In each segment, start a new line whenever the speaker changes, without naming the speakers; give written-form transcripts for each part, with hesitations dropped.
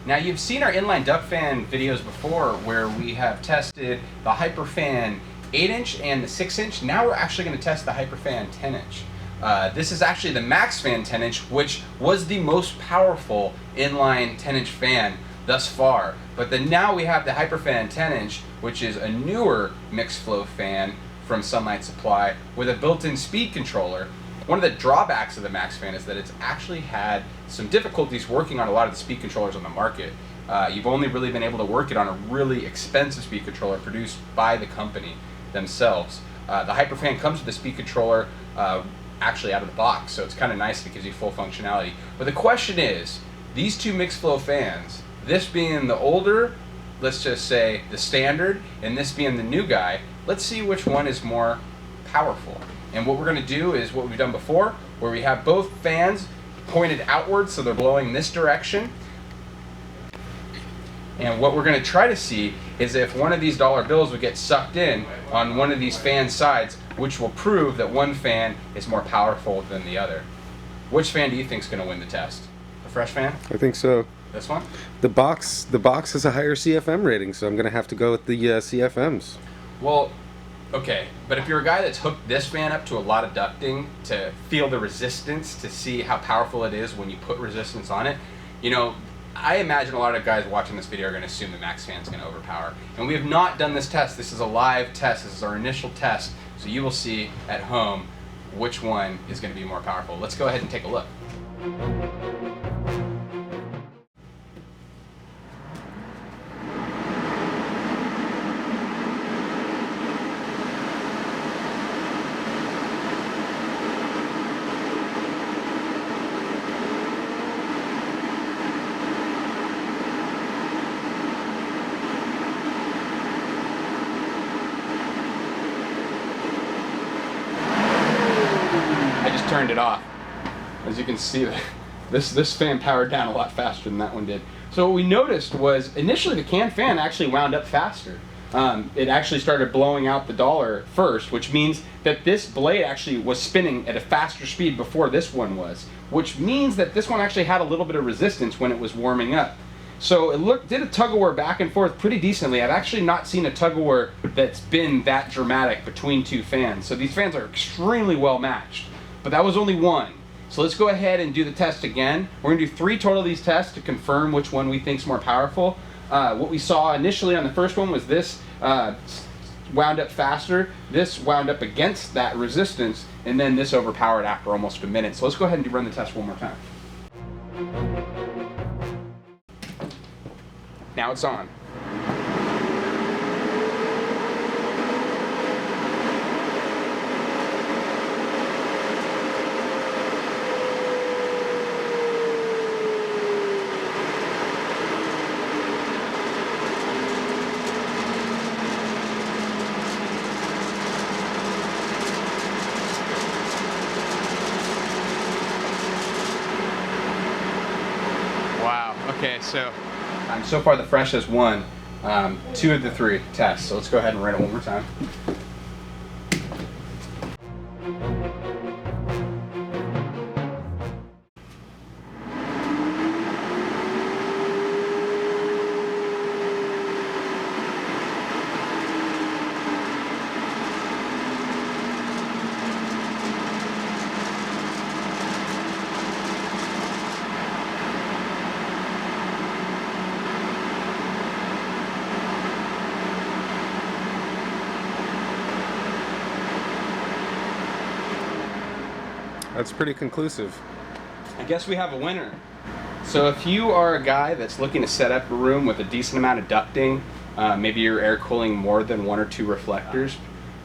Now you've seen our inline duct fan videos before where we have tested the Hyperfan 8-inch and the 6-inch. Now we're actually going to test the Hyperfan 10-inch. This is actually the MaxFan 10-inch, which was the most powerful inline 10-inch fan thus far. But then now we have the Hyperfan 10-inch, which is a newer mixed flow fan from Sunlight Supply with a built-in speed controller. One of the drawbacks of the MaxFan is that it's actually had some difficulties working on a lot of the speed controllers on the market. You've only really been able to work it on a really expensive speed controller produced by the company themselves. The Hyperfan comes with a speed controller actually out of the box, so it's kind of nice. It gives you full functionality. But the question is, these two mixed flow fans, this being the older, let's just say the standard, and this being the new guy, let's see which one is more powerful. And what we're going to do is what we've done before, where we have both fans pointed outward, so they're blowing this direction. And what we're going to try to see is if one of these dollar bills would get sucked in on one of these fan sides, which will prove that one fan is more powerful than the other. Which fan do you think is going to win the test? The Phresh fan?
I think so.
This one?
The box has a higher CFM rating, so I'm going to have to go with the CFMs.
Well, okay, but if you're a guy that's hooked this fan up to a lot of ducting to feel the resistance, to see how powerful it is when you put resistance on it, you know, I imagine a lot of guys watching this video are going to assume the MaxFan is going to overpower. And we have not done this test. This is a live test. This is our initial test. So you will see at home which one is going to be more powerful. Let's go ahead and take a look. I just turned it off. As you can see, this fan powered down a lot faster than that one did. So what we noticed was initially the can fan actually wound up faster. It actually started blowing out the dollar first, which means that this blade actually was spinning at a faster speed before this one was, which means that this one actually had a little bit of resistance when it was warming up. So it did a tug-of-war back and forth pretty decently. I've actually not seen a tug-of-war that's been that dramatic between two fans. So these fans are extremely well matched. But that was only one. So let's go ahead and do the test again. We're going to do 3 total of these tests to confirm which one we think is more powerful. What we saw initially on the first one was this wound up faster, this wound up against that resistance, and then this overpowered after almost a minute. So let's go ahead and run the test one more time. Now it's on. Wow, okay, so far the Phresh has won 2 of the 3 tests, so let's go ahead and run it one more time.
That's pretty conclusive.
I guess we have a winner. So if you are a guy that's looking to set up a room with a decent amount of ducting, maybe you're air cooling more than 1 or 2 reflectors,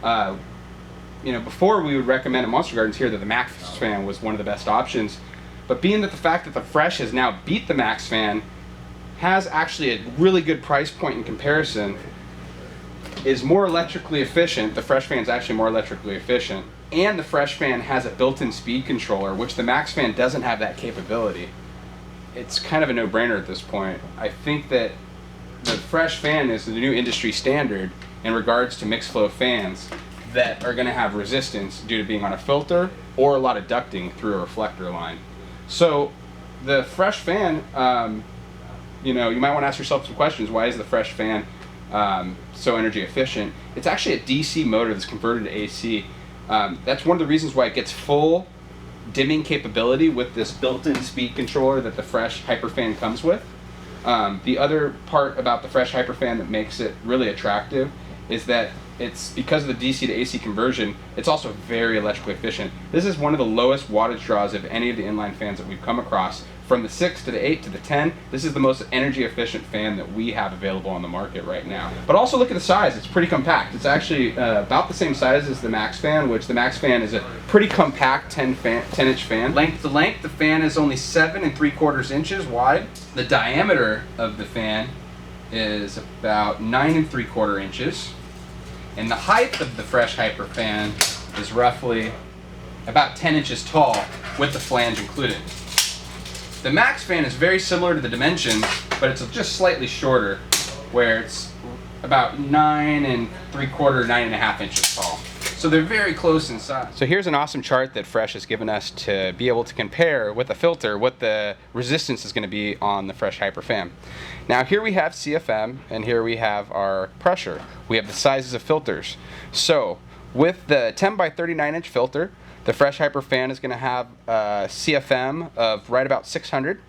you know, before we would recommend at Monster Gardens here that the MaxFan was one of the best options. But being that the fact that the Phresh has now beat the MaxFan, has actually a really good price point in comparison, is more electrically efficient. The Phresh fan is actually more electrically efficient. And the Phresh fan has a built-in speed controller, which the MaxFan doesn't have that capability. It's kind of a no-brainer at this point. I think that the Phresh fan is the new industry standard in regards to mixed flow fans that are going to have resistance due to being on a filter or a lot of ducting through a reflector line. So the Phresh fan you might want to ask yourself some questions. Why is the Phresh fan so energy efficient? It's actually a DC motor that's converted to AC. That's one of the reasons why it gets full dimming capability with this built-in speed controller that the Phresh Hyperfan comes with. The other part about the Phresh Hyperfan that makes it really attractive is that it's because of the DC to AC conversion, it's also very electrically efficient. This is one of the lowest wattage draws of any of the inline fans that we've come across. From the 6 to the 8 to the 10, this is the most energy efficient fan that we have available on the market right now. But also look at the size, it's pretty compact. It's actually about the same size as the Max fan, which the Max fan is a pretty compact 10-inch fan. Length to length, the fan is only 7 3/4 inches wide. The diameter of the fan is about 9 3/4 inches. And the height of the Phresh Hyperfan is roughly about 10 inches tall with the flange included. The Max fan is very similar to the dimensions, but it's just slightly shorter, where it's about 9 3/4, 9.5 inches tall. So they're very close in size. So here's an awesome chart that Phresh has given us to be able to compare with a filter what the resistance is going to be on the Phresh Hyperfan. Now here we have CFM, and here we have our pressure. We have the sizes of filters. So with the 10 by 39 inch filter, the Phresh Hyperfan is going to have a CFM of right about 600.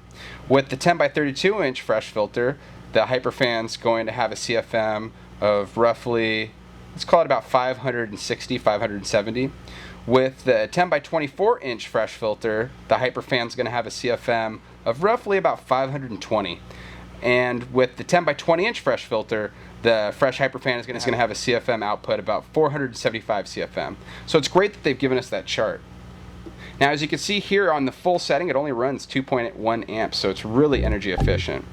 With the 10 by 32 inch Phresh filter, the Hyperfan's going to have a CFM of roughly, let's call it about 560, 570. With the 10 by 24 inch Phresh filter, the Hyperfan's going to have a CFM of roughly about 520. And with the 10 by 20 inch Phresh filter, the Phresh Hyperfan is going to have a CFM output about 475 CFM. So it's great that they've given us that chart. Now as you can see here on the full setting, it only runs 2.1 amps, so it's really energy efficient.